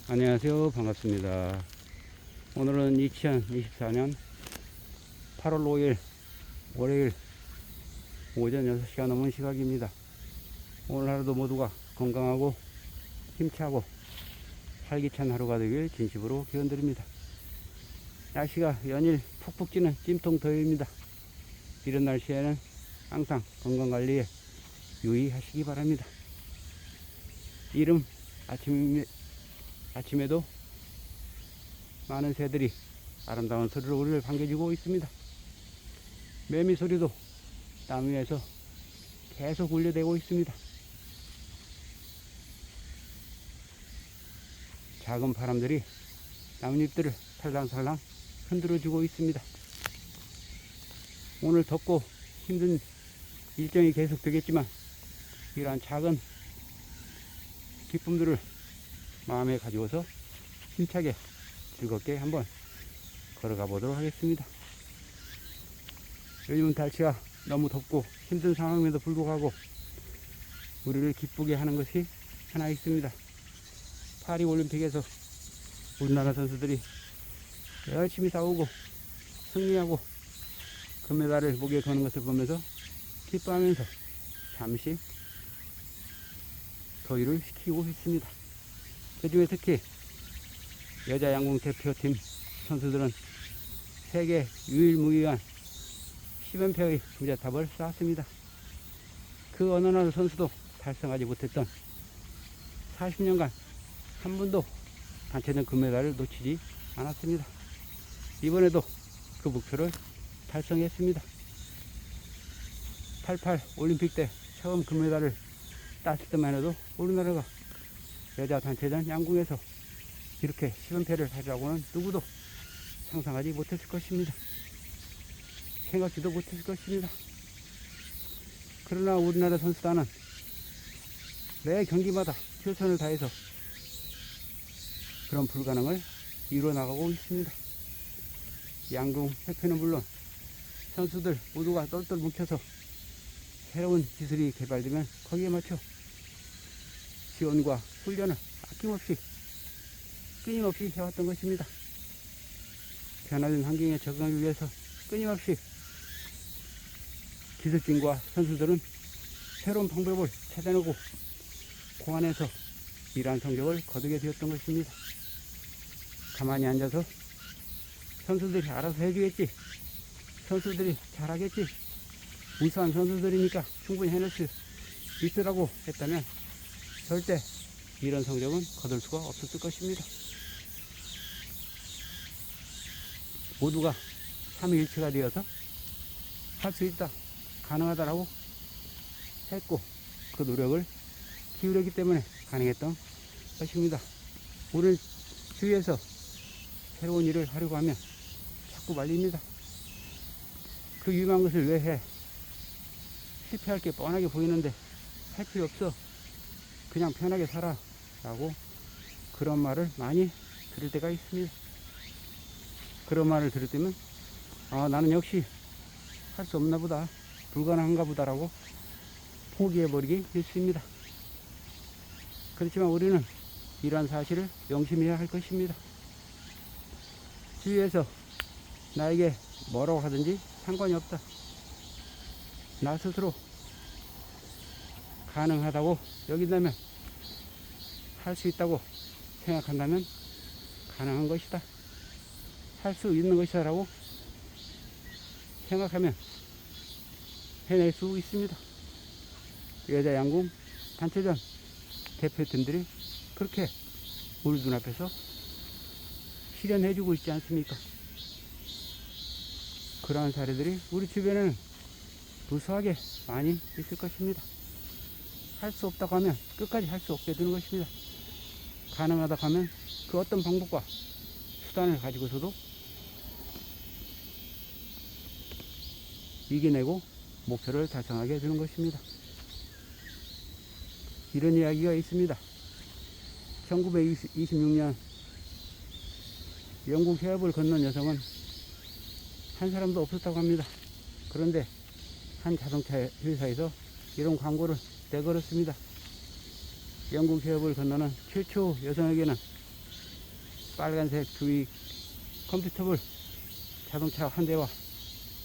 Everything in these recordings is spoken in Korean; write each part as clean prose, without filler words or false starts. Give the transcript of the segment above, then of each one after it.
안녕하세요. 반갑습니다. 오늘은 2024년 8월 5일 월요일 오전 6시가 넘은 시각입니다. 오늘 하루도 모두가 건강하고 힘차고 활기찬 하루가 되길 진심으로 기원드립니다. 날씨가 연일 푹푹 찌는 찜통 더위입니다. 이런 날씨에는 항상 건강관리에 유의하시기 바랍니다. 이른 아침에도 많은 새들이 아름다운 소리로 우리를 반겨주고 있습니다. 매미 소리도 나무 위에서 계속 울려대고 있습니다. 작은 바람들이 나뭇잎들을 살랑살랑 흔들어주고 있습니다. 오늘 덥고 힘든 일정이 계속 되겠지만 이러한 작은 기쁨들을 마음에 가지고서 힘차게 즐겁게 한번 걸어가 보도록 하겠습니다. 요즘은 날씨가 너무 덥고 힘든 상황임에도 불구하고 우리를 기쁘게 하는 것이 하나 있습니다. 파리올림픽에서 우리나라 선수들이 열심히 싸우고 승리하고 금메달을 목에 거는 것을 보면서 기뻐하면서 잠시 더위를 식히고 있습니다. 그 중에 특히 여자 양궁 대표팀 선수들은 세계 유일무이한 10연패의 금자탑을 쌓았습니다. 그 어느 나라 선수도 달성하지 못했던 40년간 한 번도 단체전 금메달을 놓치지 않았습니다. 이번에도 그 목표를 달성했습니다. 88 올림픽 때 처음 금메달을 땄을 때만 해도 우리나라가 여자 단체전 양궁에서 이렇게 10연패를 하리라고는 누구도 상상하지 못했을 것입니다. 생각지도 못했을 것입니다. 그러나 우리나라 선수단은 매 경기마다 최선을 다해서 그런 불가능을 이루어 나가고 있습니다. 양궁 협회는 물론 선수들 모두가 똘똘 뭉쳐서 새로운 기술이 개발되면 거기에 맞춰 지원과 훈련을 아낌없이 끊임없이 해왔던 것입니다. 변화된 환경에 적응하기 위해서 끊임없이 기술진과 선수들은 새로운 방법을 찾아내고 고안해서 이러한 성적을 거두게 되었던 것입니다. 가만히 앉아서 선수들이 알아서 해주겠지, 선수들이 잘하겠지, 우수한 선수들이니까 충분히 해낼 수 있으라고 했다면 절대 이런 성적은 거둘 수가 없었을 것입니다. 모두가 삼위일체가 되어서 할 수 있다, 가능하다라고 했고 그 노력을 기울였기 때문에 가능했던 것입니다. 우리는 주위에서 새로운 일을 하려고 하면 자꾸 말립니다. 그 유명한 것을 왜 해? 실패할 게 뻔하게 보이는데 할 필요 없어. 그냥 편하게 살아. 라고 그런 말을 많이 들을 때가 있습니다. 그런 말을 들을 때면 나는 역시 할 수 없나 보다, 불가능한가 보다라고 포기해버리기 일쑤입니다. 그렇지만 우리는 이러한 사실을 명심해야 할 것입니다. 주위에서 나에게 뭐라고 하든지 상관이 없다. 나 스스로 가능하다고 여긴다면, 할 수 있다고 생각한다면 가능한 것이다, 할 수 있는 것이다 라고 생각하면 해낼 수 있습니다. 여자 양궁 단체전 대표팀들이 그렇게 우리 눈앞에서 실현해주고 있지 않습니까? 그러한 사례들이 우리 주변에는 무수하게 많이 있을 것입니다. 할 수 없다고 하면 끝까지 할 수 없게 되는 것입니다. 가능하다고 하면 그 어떤 방법과 수단을 가지고서도 이겨내고 목표를 달성하게 되는 것입니다. 이런 이야기가 있습니다. 1926년 영국 해협을 건넌 여성은 한 사람도 없었다고 합니다. 그런데 한 자동차 회사에서 이런 광고를 내걸었습니다. 영국 해협을 건너는 최초 여성에게는 빨간색 뷰익 컴퓨터블 자동차 한 대와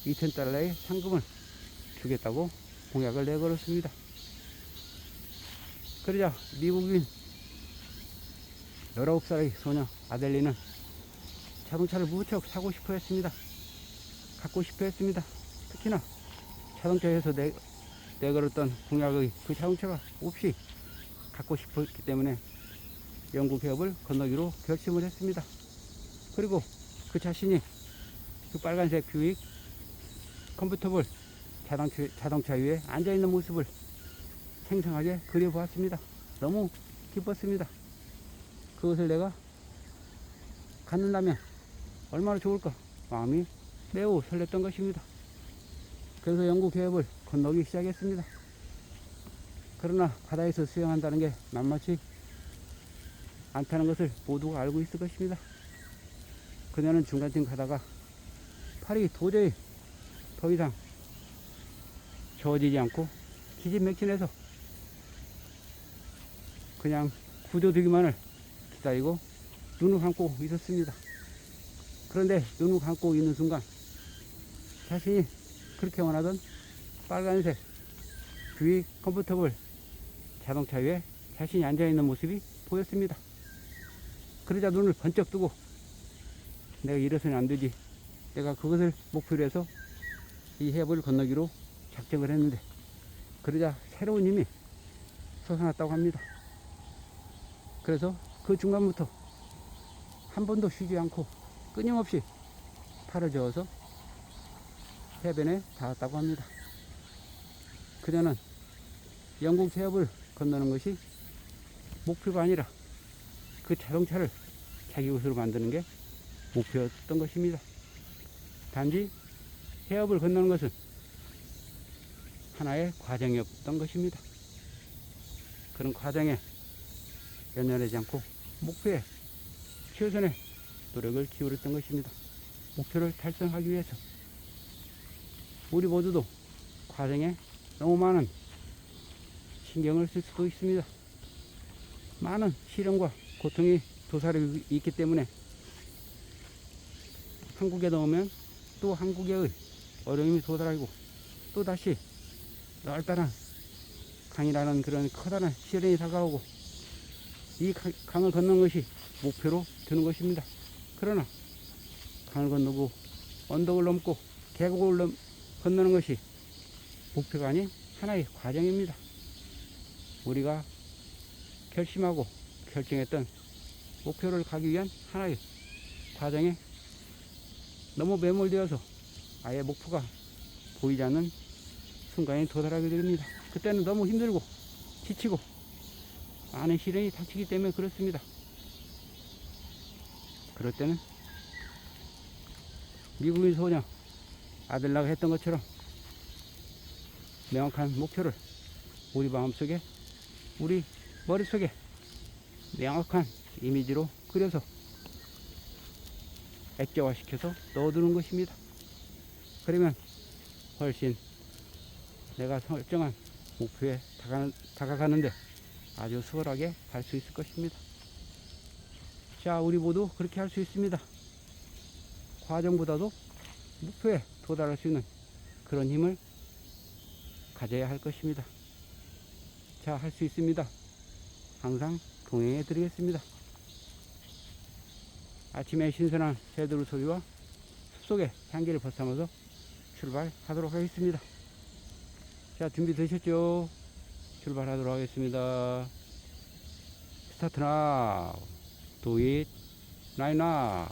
2,000달러의 상금을 주겠다고 공약을 내걸었습니다. 그러자 미국인 19살의 소녀 아델리는 자동차를 무척 사고 싶어 했습니다. 갖고 싶어 했습니다. 특히나 자동차에서 내걸었던 공약의 그 자동차가 없이 갖고 싶었기 때문에 영국 해협을 건너기로 결심을 했습니다. 그리고 그 자신이 그 빨간색 뷰익 컨버터블 자동차 위에 앉아있는 모습을 생생하게 그려보았습니다. 너무 기뻤습니다. 그것을 내가 갖는다면 얼마나 좋을까 마음이 매우 설렜던 것입니다. 그래서 영국 해협을 건너기 시작했습니다. 그러나 바다에서 수영한다는 게 만만치 않다는 것을 모두가 알고 있을 것입니다. 그녀는 중간쯤 가다가 팔이 도저히 더 이상 저어지지 않고 기진맥진해서 그냥 구조되기만을 기다리고 눈을 감고 있었습니다. 그런데 눈을 감고 있는 순간 자신이 그렇게 원하던 빨간색 뷰익 컨버터블 자동차 위에 자신이 앉아있는 모습이 보였습니다. 그러자 눈을 번쩍 뜨고 내가 이래서는 안 되지. 내가 그것을 목표로 해서 이 해협을 건너기로 작정을 했는데 그러자 새로운 힘이 솟아났다고 합니다. 그래서 그 중간부터 한 번도 쉬지 않고 끊임없이 팔을 저어서 해변에 닿았다고 합니다. 그녀는 영국 해협을 건너는 것이 목표가 아니라 그 자동차를 자기 것으로 만드는 게 목표였던 것입니다. 단지 해협을 건너는 것은 하나의 과정이었던 것입니다. 그런 과정에 연연하지 않고 목표에 최선의 노력을 기울였던 것입니다. 목표를 달성하기 위해서 우리 모두도 과정에 너무 많은 신경을 쓸 수도 있습니다. 많은 시련과 고통이 도사리고 있기 때문에 한국에 나오면 또 한국의 어려움이 도달하고 또 다시 넓다란 강이라는 그런 커다란 시련이 다가오고 이 강을 건너는 것이 목표로 드는 것입니다. 그러나 강을 건너고 언덕을 넘고 계곡을 건너는 것이 목표가 아닌 하나의 과정입니다. 우리가 결심하고 결정했던 목표를 가기 위한 하나의 과정에 너무 매몰되어서 아예 목표가 보이지 않는 순간에 도달하게 됩니다. 그때는 너무 힘들고 지치고 많은 시련이 닥치기 때문에 그렇습니다. 그럴 때는 미국인 소녀 아델라가 했던 것처럼 명확한 목표를 우리 마음속에 우리 머릿속에 명확한 이미지로 그려서 액자화시켜서 넣어두는 것입니다. 그러면 훨씬 내가 설정한 목표에 다가가는데 아주 수월하게 갈 수 있을 것입니다. 자, 우리 모두 그렇게 할 수 있습니다. 과정보다도 목표에 도달할 수 있는 그런 힘을 가져야 할 것입니다. 자, 할 수 있습니다. 항상 동행해 드리겠습니다. 아침에 신선한 새들 소리와 숲속의 향기를 벗삼아서 출발하도록 하겠습니다. 자, 준비되셨죠? 출발하도록 하겠습니다. 스타트 now. Do it right now.